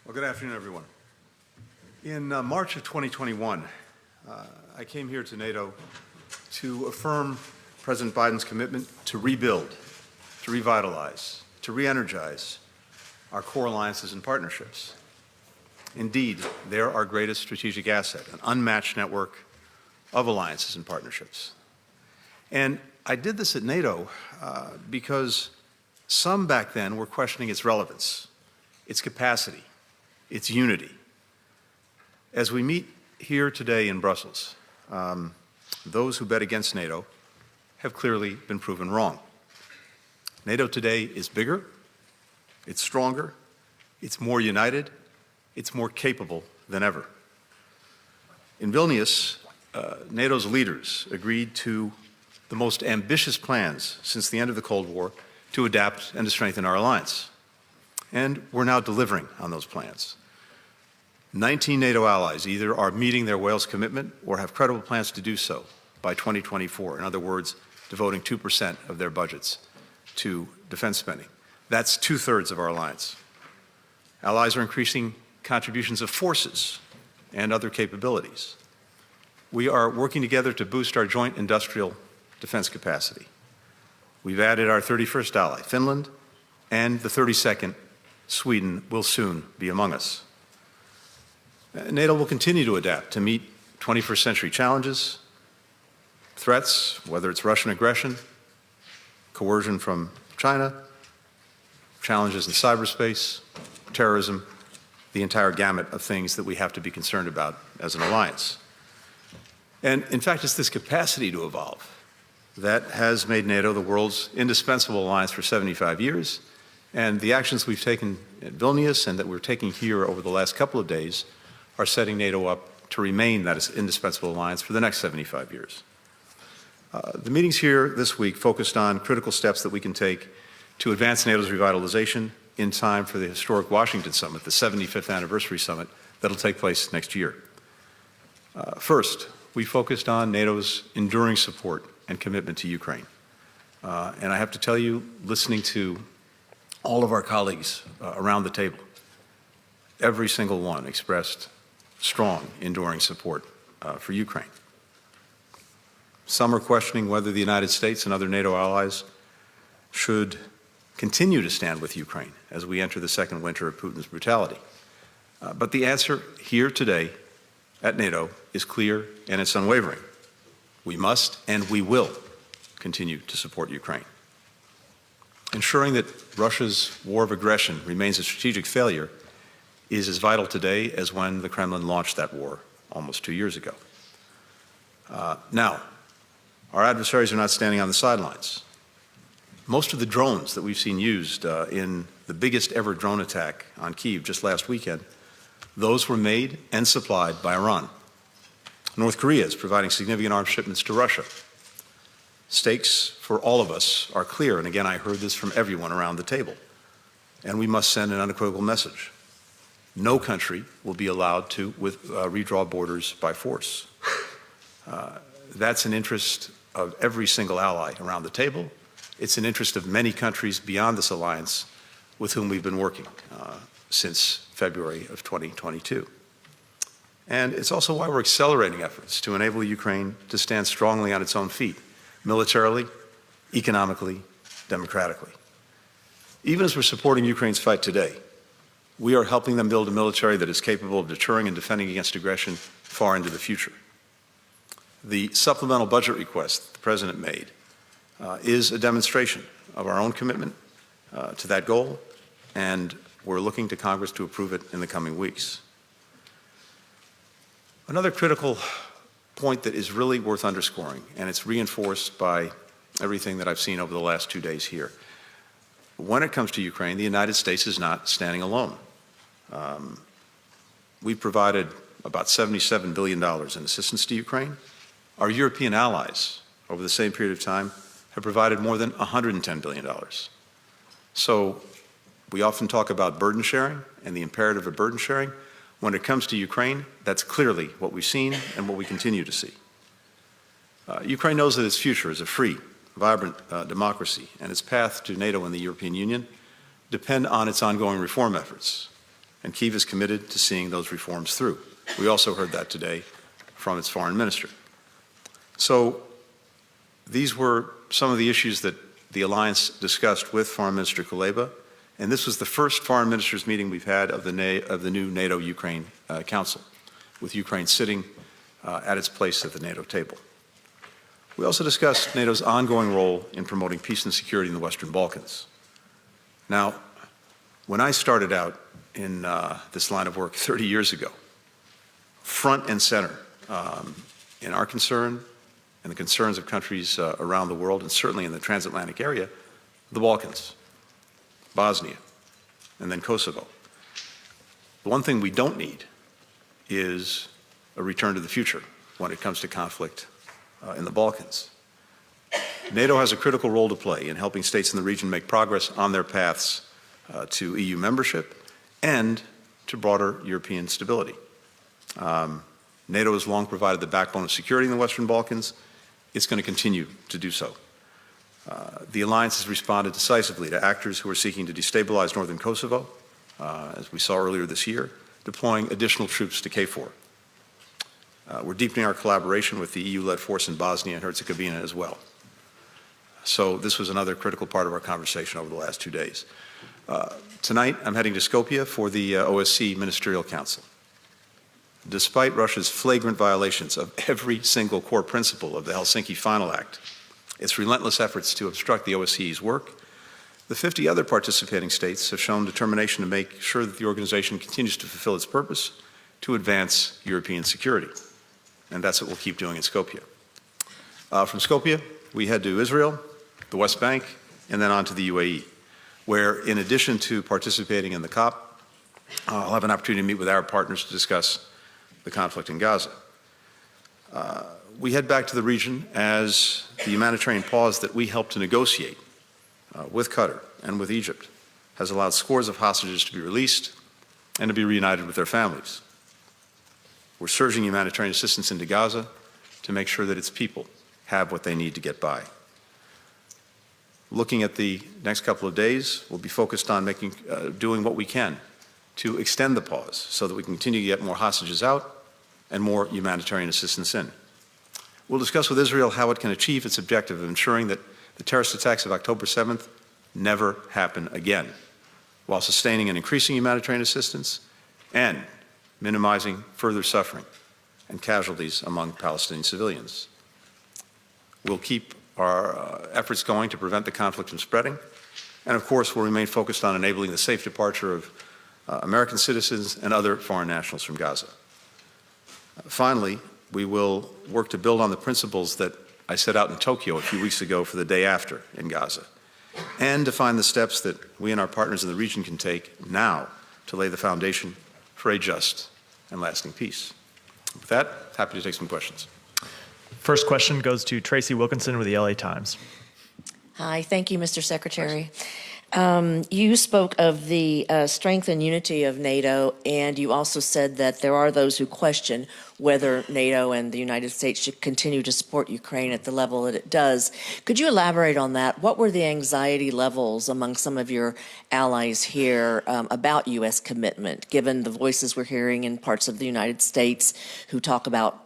Well, good afternoon, everyone. In March of 2021, I came here to NATO to affirm President Biden's commitment to rebuild, to revitalize, to re-energize our core alliances and partnerships. Indeed, they're our greatest strategic asset, an unmatched network of alliances and partnerships. And I did this at NATO because some back then were questioning its relevance, its capacity, its unity. As we meet here today in Brussels, those who bet against NATO have clearly been proven wrong. NATO today is bigger, it's stronger, it's more united, it's more capable than ever. In Vilnius, NATO's leaders agreed to the most ambitious plans since the end of the Cold War to adapt and to strengthen our alliance. And we're now delivering on those plans. 19 NATO allies either are meeting their Wales commitment or have credible plans to do so by 2024. In other words, devoting 2% of their budgets to defense spending. That's 2/3 of our alliance. Allies are increasing contributions of forces and other capabilities. We are working together to boost our joint industrial defense capacity. We've added our 31st ally, Finland, and the 32nd, Sweden, will soon be among us. NATO will continue to adapt to meet 21st century challenges, threats, whether it's Russian aggression, coercion from China, challenges in cyberspace, terrorism, the entire gamut of things that we have to be concerned about as an alliance. And in fact, it's this capacity to evolve that has made NATO the world's indispensable alliance for 75 years, and the actions we've taken at Vilnius and that we're taking here over the last couple of days are setting NATO up to remain that indispensable alliance for the next 75 years. The meetings here this week focused on critical steps that we can take to advance NATO's revitalization in time for the historic Washington Summit, the 75th anniversary summit that'll take place next year. First, we focused on NATO's enduring support and commitment to Ukraine. And I have to tell you, listening to all of our colleagues around the table, every single one expressed strong, enduring support for Ukraine. Some are questioning whether the United States and other NATO allies should continue to stand with Ukraine as we enter the second winter of Putin's brutality. But the answer here today at NATO is clear and it's unwavering. We must and we will continue to support Ukraine. Ensuring that Russia's war of aggression remains a strategic failure is as vital today as when the Kremlin launched that war almost 2 years ago. Now, our adversaries are not standing on the sidelines. Most of the drones that we've seen used in the biggest ever drone attack on Kyiv just last weekend, those were made and supplied by Iran. North Korea is providing significant arms shipments to Russia. Stakes for all of us are clear, and again, I heard this from everyone around the table, and we must send an unequivocal message. No country will be allowed to redraw borders by force. That's an interest of every single ally around the table. It's an interest of many countries beyond this alliance with whom we've been working since February of 2022. And it's also why we're accelerating efforts to enable Ukraine to stand strongly on its own feet, militarily, economically, democratically. Even as we're supporting Ukraine's fight today, we are helping them build a military that is capable of deterring and defending against aggression far into the future. The supplemental budget request the President made is a demonstration of our own commitment to that goal, and we're looking to Congress to approve it in the coming weeks. Another critical point that is really worth underscoring, and it's reinforced by everything that I've seen over the last 2 days here. When it comes to Ukraine, the United States is not standing alone. We've provided about $77 billion in assistance to Ukraine. Our European allies, over the same period of time, have provided more than $110 billion. So we often talk about burden sharing and the imperative of burden sharing. When it comes to Ukraine, that's clearly what we've seen and what we continue to see. Ukraine knows that its future is a free, vibrant democracy, and its path to NATO and the European Union depend on its ongoing reform efforts. and Kyiv is committed to seeing those reforms through. We also heard that today from its foreign minister. So these were some of the issues that the alliance discussed with Foreign Minister Kuleba, and this was the first foreign ministers meeting we've had of the new NATO-Ukraine Council, with Ukraine sitting at its place at the NATO table. We also discussed NATO's ongoing role in promoting peace and security in the Western Balkans. Now, when I started out in this line of work 30 years ago, front and center in our concern and the concerns of countries around the world, and certainly in the transatlantic area, the Balkans, Bosnia, and then Kosovo. The one thing we don't need is a return to the future when it comes to conflict in the Balkans. NATO has a critical role to play in helping states in the region make progress on their paths to EU membership and to broader European stability. NATO has long provided the backbone of security in the Western Balkans. It's going to continue to do so. The alliance has responded decisively to actors who are seeking to destabilize northern Kosovo, as we saw earlier this year, deploying additional troops to KFOR. We're deepening our collaboration with the EU-led force in Bosnia and Herzegovina as well. So this was another critical part of our conversation over the last 2 days. Tonight, I'm heading to Skopje for the OSCE Ministerial Council. Despite Russia's flagrant violations of every single core principle of the Helsinki Final Act, its relentless efforts to obstruct the OSCE's work, the 50 other participating states have shown determination to make sure that the organization continues to fulfill its purpose to advance European security. And that's what we'll keep doing in Skopje. From Skopje, we head to Israel, the West Bank, and then on to the UAE, where in addition to participating in the COP, I'll have an opportunity to meet with Arab partners to discuss the conflict in Gaza. We head back to the region as the humanitarian pause that we helped to negotiate with Qatar and with Egypt has allowed scores of hostages to be released and to be reunited with their families. We're surging humanitarian assistance into Gaza to make sure that its people have what they need to get by. Looking at the next couple of days, we'll be focused on doing what we can to extend the pause so that we can continue to get more hostages out and more humanitarian assistance in. We'll discuss with Israel how it can achieve its objective of ensuring that the terrorist attacks of October 7th never happen again, while sustaining and increasing humanitarian assistance and minimizing further suffering and casualties among Palestinian civilians. We'll keep our efforts going to prevent the conflict from spreading, and of course we'll remain focused on enabling the safe departure of American citizens and other foreign nationals from Gaza. Finally, we will work to build on the principles that I set out in Tokyo a few weeks ago for the day after in Gaza, and to find the steps that we and our partners in the region can take now to lay the foundation for a just and lasting peace. With that, happy to take some questions. First question goes to Tracy Wilkinson with the LA Times. Hi, thank you, Mr. Secretary. You spoke of the strength and unity of NATO, and you also said that there are those who question whether NATO and the United States should continue to support Ukraine at the level that it does. Could you elaborate on that? What were the anxiety levels among some of your allies here about U.S. commitment, given the voices we're hearing in parts of the United States who talk about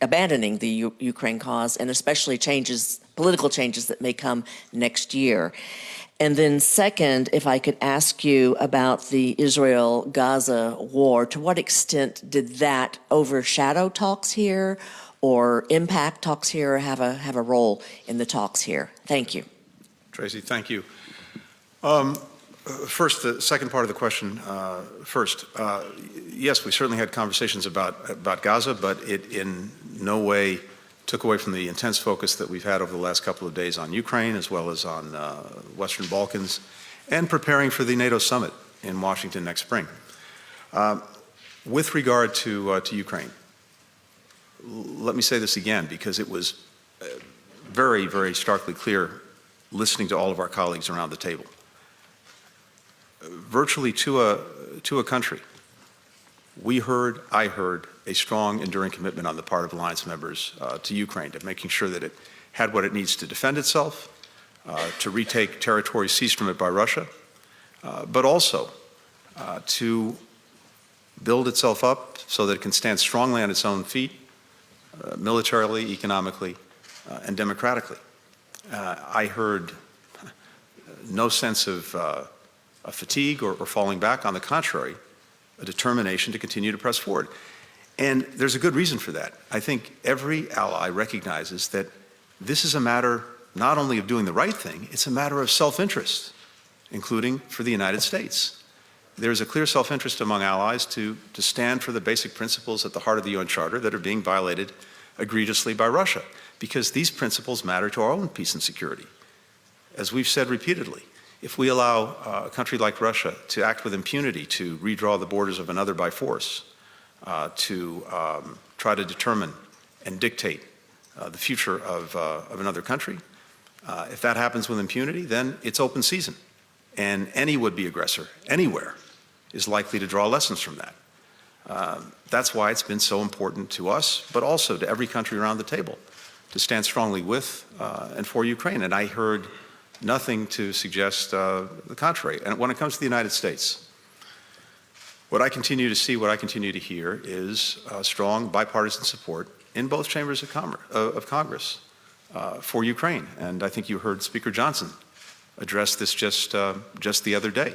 abandoning the Ukraine cause, and especially political changes that may come next year? And then second, if I could ask you about the Israel-Gaza war, to what extent did that overshadow talks here or impact talks here or have a role in the talks here? Thank you. Tracy, thank you. First, the second part of the question first. Yes, we certainly had conversations about Gaza, but it in no way took away from the intense focus that we've had over the last couple of days on Ukraine as well as on Western Balkans and preparing for the NATO summit in Washington next spring. With regard to Ukraine, let me say this again because it was very, very starkly clear listening to all of our colleagues around the table. Virtually to a country, I heard a strong, enduring commitment on the part of alliance members to Ukraine, to making sure that it had what it needs to defend itself, to retake territory seized from it by Russia, but also to build itself up so that it can stand strongly on its own feet, militarily, economically, and democratically. I heard no sense of fatigue or falling back. On the contrary, a determination to continue to press forward. And there's a good reason for that. I think every ally recognizes that this is a matter not only of doing the right thing, it's a matter of self-interest, including for the United States. There's a clear self-interest among allies to stand for the basic principles at the heart of the UN Charter that are being violated egregiously by Russia, because these principles matter to our own peace and security. As we've said repeatedly, if we allow a country like Russia to act with impunity, to redraw the borders of another by force, to try to determine and dictate the future of another country, if that happens with impunity, then it's open season. And any would-be aggressor, anywhere, is likely to draw lessons from that. That's why it's been so important to us, but also to every country around the table, to stand strongly with and for Ukraine. And I heard nothing to suggest the contrary. And when it comes to the United States, what I continue to see, what I continue to hear is strong bipartisan support in both chambers of Congress for Ukraine. And I think you heard Speaker Johnson address this just the other day,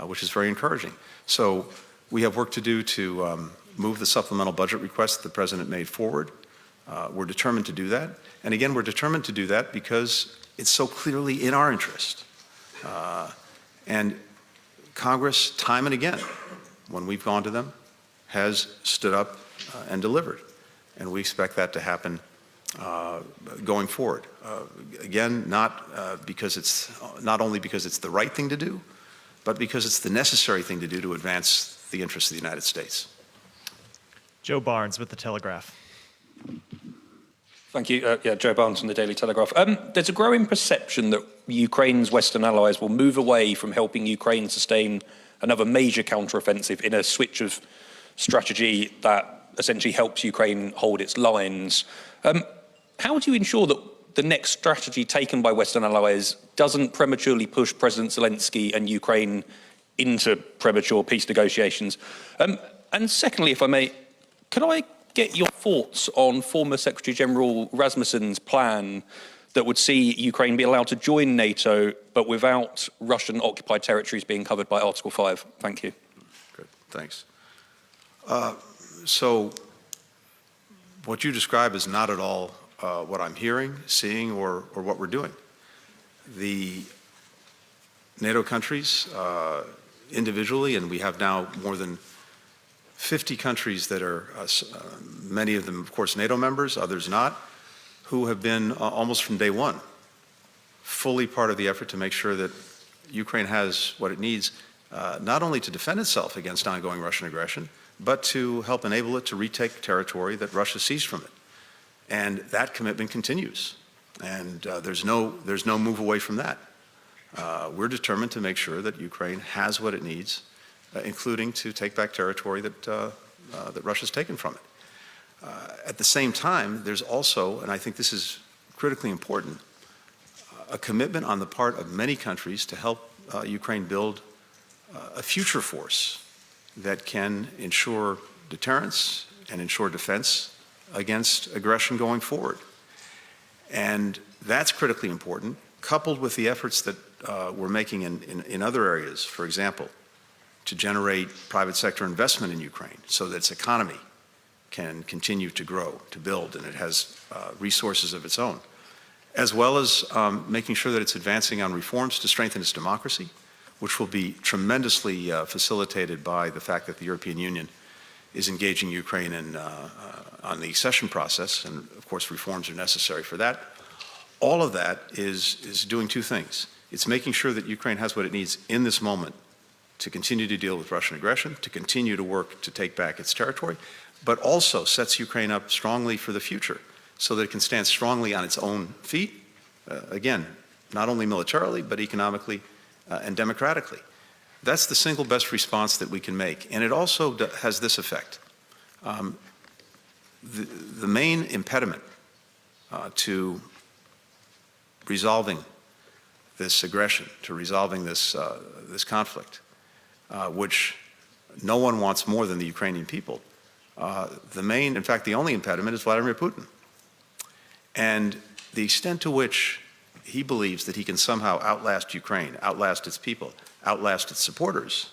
which is very encouraging. So we have work to do to move the supplemental budget request that the President made forward. We're determined to do that. And again, we're determined to do that because it's so clearly in our interest. And Congress, time and again, when we've gone to them, has stood up and delivered. And we expect that to happen going forward. Again, not only because it's the right thing to do, but because it's the necessary thing to do to advance the interests of the United States. Joe Barnes with The Telegraph. Thank you. Joe Barnes from the Daily Telegraph. There's a growing perception that Ukraine's Western allies will move away from helping Ukraine sustain another major counteroffensive in a switch of strategy that essentially helps Ukraine hold its lines. How do you ensure that the next strategy taken by Western allies doesn't prematurely push President Zelensky and Ukraine into premature peace negotiations? And secondly, if I may, could I get your thoughts on former Secretary General Rasmussen's plan that would see Ukraine be allowed to join NATO, but without Russian-occupied territories being covered by Article 5? Thank you. Good, thanks. So what you describe is not at all what I'm hearing, seeing, or what we're doing. The NATO countries individually, and we have now more than 50 countries that are, many of them, of course, NATO members, others not, who have been almost from day one fully part of the effort to make sure that Ukraine has what it needs, not only to defend itself against ongoing Russian aggression, but to help enable it to retake territory that Russia seized from it. And that commitment continues. And there's no move away from that. We're determined to make sure that Ukraine has what it needs, including to take back territory that Russia's taken from it. At the same time, there's also, and I think this is critically important, a commitment on the part of many countries to help Ukraine build a future force that can ensure deterrence and ensure defense against aggression going forward. And that's critically important, coupled with the efforts that we're making in other areas, for example, to generate private sector investment in Ukraine so that its economy can continue to grow, to build, and it has resources of its own, as well as making sure that it's advancing on reforms to strengthen its democracy, which will be tremendously facilitated by the fact that the European Union is engaging Ukraine on the accession process, and of course reforms are necessary for that. All of that is doing two things. It's making sure that Ukraine has what it needs in this moment to continue to deal with Russian aggression, to continue to work to take back its territory, but also sets Ukraine up strongly for the future so that it can stand strongly on its own feet, again, not only militarily, but economically and democratically. That's the single best response that we can make. And it also has this effect. The main impediment to resolving this aggression, to resolving this conflict, which no one wants more than the Ukrainian people. In fact, the only impediment is Vladimir Putin. And the extent to which he believes that he can somehow outlast Ukraine, outlast its people, outlast its supporters,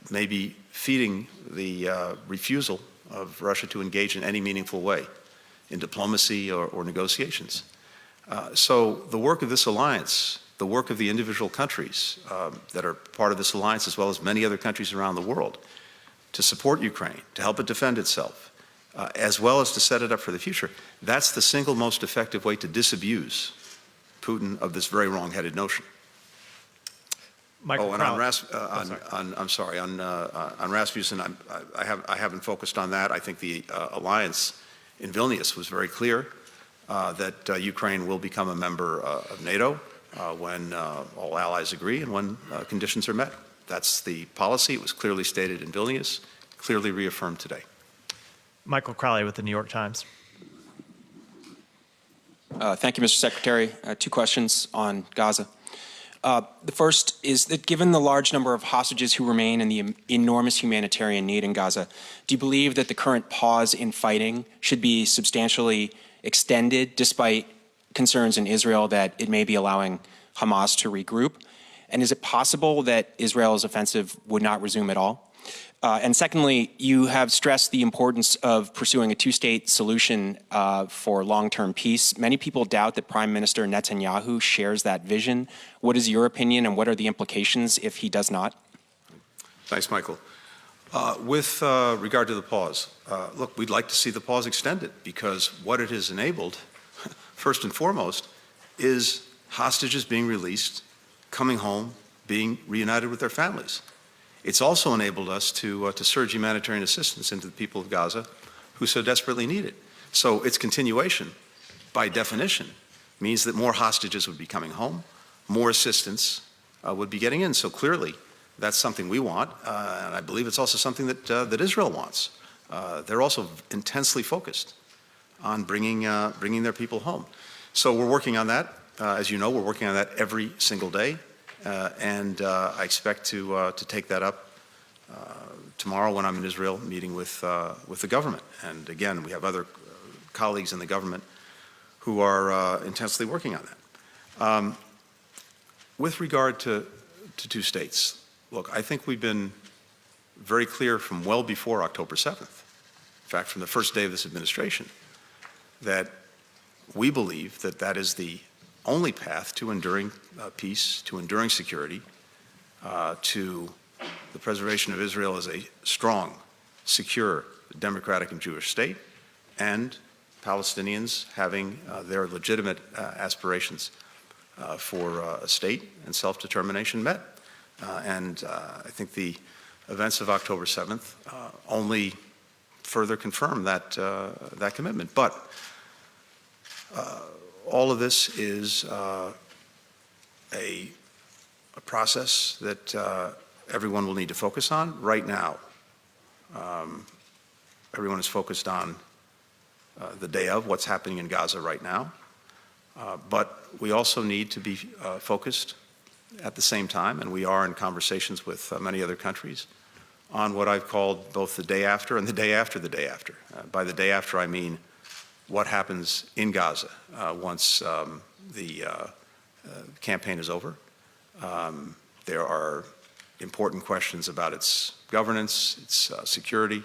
may be feeding the refusal of Russia to engage in any meaningful way in diplomacy or negotiations. So the work of this alliance, the work of the individual countries that are part of this alliance, as well as many other countries around the world, to support Ukraine, to help it defend itself, as well as to set it up for the future, that's the single most effective way to disabuse Putin of this very wrong-headed notion. Michael and Crowley. on Rasmussen, I haven't focused on that. I think the alliance in Vilnius was very clear that Ukraine will become a member of NATO when all allies agree and when conditions are met. That's the policy. It was clearly stated in Vilnius, clearly reaffirmed today. Michael Crowley with the New York Times. Thank you, Mr. Secretary. Two questions on Gaza. The first is that given the large number of hostages who remain and the enormous humanitarian need in Gaza, do you believe that the current pause in fighting should be substantially extended despite concerns in Israel that it may be allowing Hamas to regroup? And is it possible that Israel's offensive would not resume at all? And secondly, you have stressed the importance of pursuing a two-state solution for long-term peace. Many people doubt that Prime Minister Netanyahu shares that vision. What is your opinion, and what are the implications if he does not? Thanks, Michael. With regard to the pause, look, we'd like to see the pause extended because what it has enabled, first and foremost, is hostages being released, coming home, being reunited with their families. It's also enabled us to surge humanitarian assistance into the people of Gaza who so desperately need it. So its continuation, by definition, means that more hostages would be coming home, more assistance would be getting in. So clearly, that's something we want, and I believe it's also something that Israel wants. They're also intensely focused on bringing their people home. So we're working on that. As you know, we're working on that every single day. And I expect to take that up tomorrow when I'm in Israel meeting with the government. And again, we have other colleagues in the government who are intensely working on that. With regard to two states, look, I think we've been very clear from well before October 7th, in fact, from the first day of this administration, that we believe that that is the only path to enduring peace, to enduring security, to the preservation of Israel as a strong, secure, democratic and Jewish state, and Palestinians having their legitimate aspirations for a state and self-determination met. And I think the events of October 7th only further confirm that commitment. But all of this is a process that everyone will need to focus on right now. Everyone is focused on the day of what's happening in Gaza right now. But we also need to be focused at the same time, and we are in conversations with many other countries, on what I've called both the day after and the day after the day after. By the day after, I mean what happens in Gaza once the campaign is over. There are important questions about its governance, its security,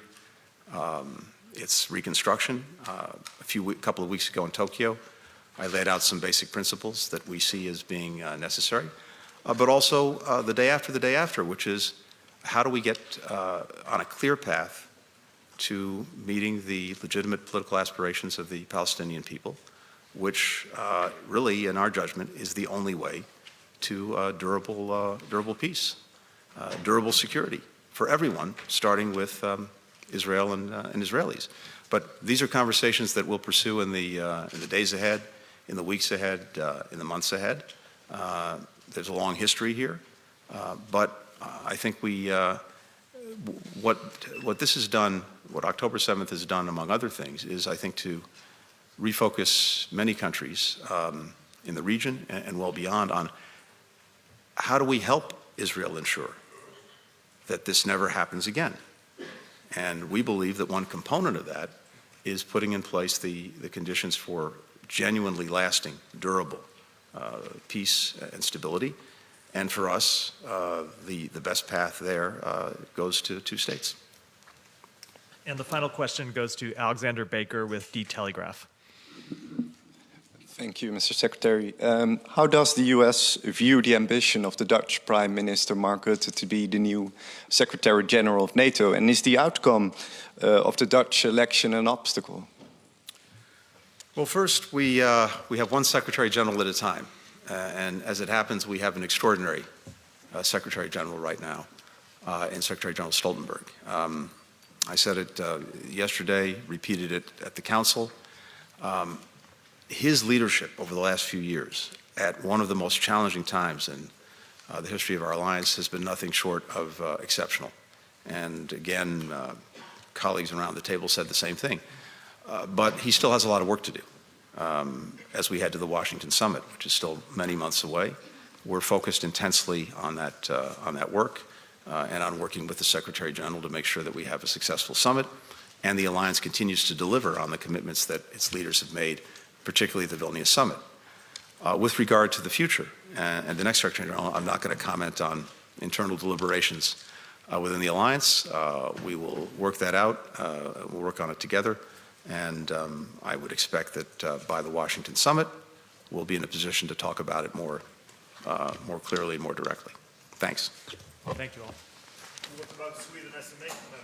its reconstruction. A couple of weeks ago in Tokyo, I laid out some basic principles that we see as being necessary, but also the day after, which is how do we get on a clear path to meeting the legitimate political aspirations of the Palestinian people, which really, in our judgment, is the only way to durable peace, durable security for everyone, starting with Israel and Israelis. But these are conversations that we'll pursue in the days ahead, in the weeks ahead, in the months ahead. There's a long history here, but I think what this has done, what October 7th has done, among other things, is I think to refocus many countries in the region and well beyond on how do we help Israel ensure that this never happens again. And we believe that one component of that is putting in place the conditions for genuinely lasting, durable peace and stability. And for us, the best path there goes to two states. And the final question goes to Alexander Baker with The Telegraph. Thank you, Mr. Secretary. How does the U.S. view the ambition of the Dutch Prime Minister Mark Rutte to be the new Secretary General of NATO? And is the outcome of the Dutch election an obstacle? Well, first, we have one Secretary General at a time. And as it happens, we have an extraordinary Secretary General right now, in Secretary General Stoltenberg. I said it yesterday, repeated it at the Council. His leadership over the last few years at one of the most challenging times in the history of our alliance has been nothing short of exceptional. And again, colleagues around the table said the same thing. But he still has a lot of work to do. As we head to the Washington summit, which is still many months away, we're focused intensely on that work and on working with the Secretary General to make sure that we have a successful summit and the alliance continues to deliver on the commitments that its leaders have made, particularly the Vilnius summit. With regard to the future and the next Secretary General, I'm not going to comment on internal deliberations within the alliance. We will work that out. We'll work on it together. And I would expect that by the Washington summit, we'll be in a position to talk about it more clearly, more directly. Thanks. Thank you all. What about Sweden as a NATO member?